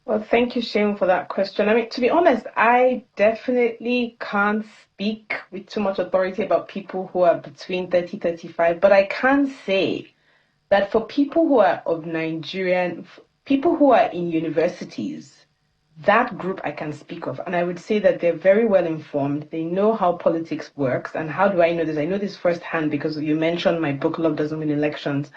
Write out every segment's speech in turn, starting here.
Well, thank you, Shane, for that question. I mean, to be honest, I definitely can't speak with too much authority about people who are between 30, 35, but I can say that for people who are of people who are in universities, that group I can speak of. And I would say that they're very well informed. They know how politics works. And how do I know this? I know this firsthand because you mentioned my book, Love Doesn't Win Elections.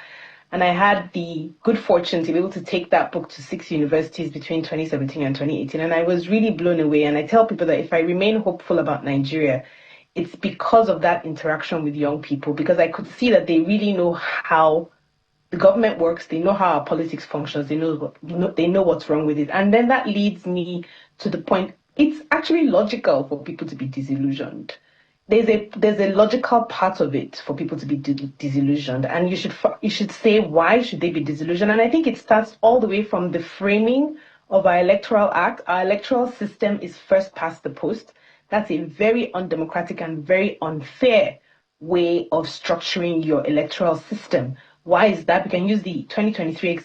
And I had the good fortune to be able to take that book to 6 universities between 2017 and 2018. And I was really blown away. And I tell people that if I remain hopeful about Nigeria, it's because of that interaction with young people, because I could see that they really know how the government works, they know how our politics functions, they know what's wrong with it. And then that leads me to the point, it's actually logical for people to be disillusioned. There's a logical part of it for people to be disillusioned, and you should say, why should they be disillusioned? And I think it starts all the way from the framing of our electoral act. Our electoral system is first past the post. That's a very undemocratic and very unfair way of structuring your electoral system. Why is that? We can use the 2023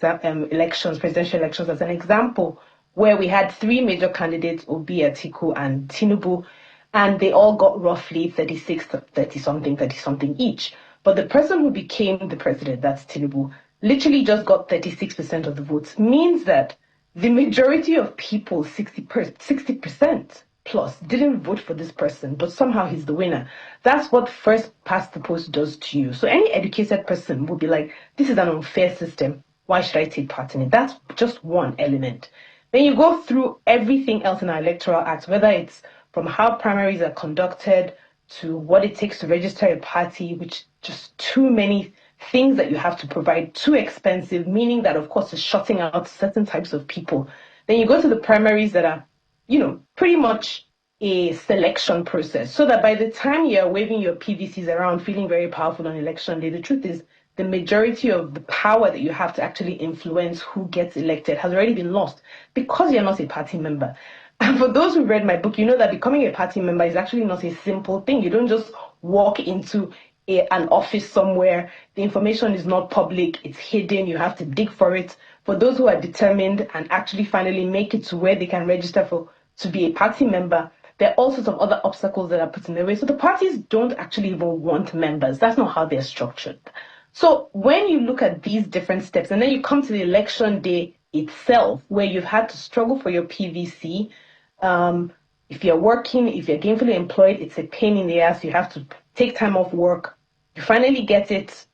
elections, presidential elections, as an example, where we had three major candidates, Obi, Atiku, and Tinubu, and they all got roughly 36, 30 something each. But the person who became the president, that's Tinubu, literally just got 36% of the votes, means that the majority of people, 60% plus, didn't vote for this person, but somehow he's the winner. That's what first past the post does to you. So any educated person will be like, this is an unfair system. Why should I take part in it? That's just one element. Then you go through everything else in our electoral act, whether it's from how primaries are conducted to what it takes to register a party, which just too many things that you have to provide, too expensive, meaning that, of course, it's shutting out certain types of people. Then you go to the primaries that are, pretty much a selection process, so that by the time you're waving your PVCs around, feeling very powerful on election day, the truth is the majority of the power that you have to actually influence who gets elected has already been lost because you're not a party member. And for those who read my book, you know that becoming a party member is actually not a simple thing. You don't just walk into an office somewhere. The information is not public. It's hidden. You have to dig for it. For those who are determined and actually finally make it to where they can register to be a party member, there are all sorts of other obstacles that are put in their way. So the parties don't actually even want members. That's not how they're structured. So when you look at these different steps, and then you come to the election day itself, where you've had to struggle for your PVC, if you're working, if you're gainfully employed, it's a pain in the ass. You have to take time off work. You finally get it,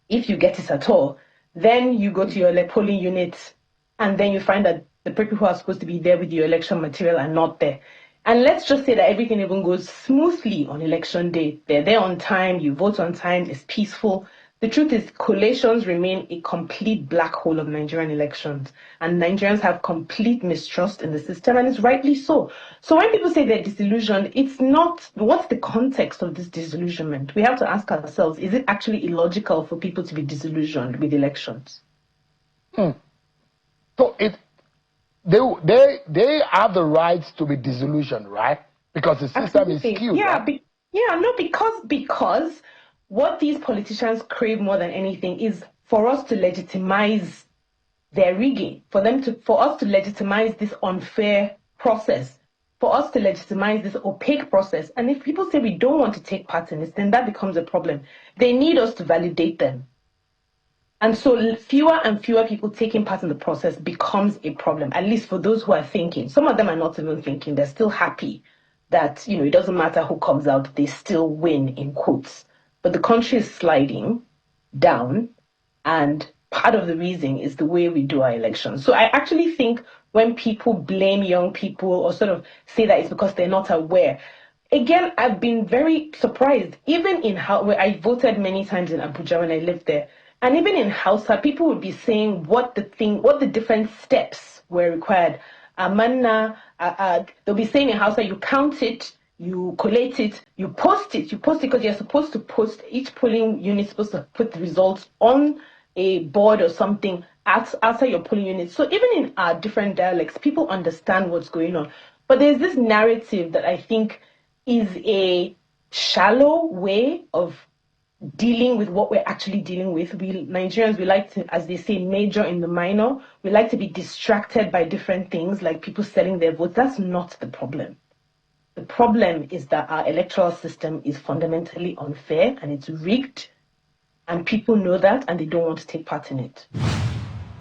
if you get it at all. Then you go to your polling unit, and then you find that the people who are supposed to be there with your election material are not there. And let's just say that everything even goes smoothly on election day. They're there on time, you vote on time, it's peaceful. The truth is, collations remain a complete black hole of Nigerian elections, and Nigerians have complete mistrust in the system, and it's rightly so. So when people say they're disillusioned, it's not, what's the context of this disillusionment? We have to ask ourselves, is it actually illogical for people to be disillusioned with elections? So they have the rights to be disillusioned, right? Because the system is skewed. Yeah, right? because what these politicians crave more than anything is for us to legitimize their rigging, for us to legitimize this unfair process, for us to legitimize this opaque process. And if people say we don't want to take part in this, then that becomes a problem. They need us to validate them. And so fewer and fewer people taking part in the process becomes a problem, at least for those who are thinking. Some of them are not even thinking. They're still happy that, it doesn't matter who comes out, they still win, in quotes. But the country is sliding down, and part of the reason is the way we do our elections. So I actually think when people blame young people or sort of say that it's because they're not aware, again, I've been very surprised, even in where I voted many times in Abuja when I lived there. And even in Hausa, people would be saying what the different steps were required. Amanna, they'll be saying in Hausa, you count it, you collate it, you post it because you're supposed to post, each polling unit is supposed to put the results on a board or something outside your polling unit. So even in our different dialects, people understand what's going on. But there's this narrative that I think is a shallow way of dealing with what we're actually dealing with. We Nigerians, we like to, as they say, major in the minor. We like to be distracted by different things, like people selling their votes. That's not the problem. The problem is that our electoral system is fundamentally unfair and it's rigged, and people know that and they don't want to take part in it.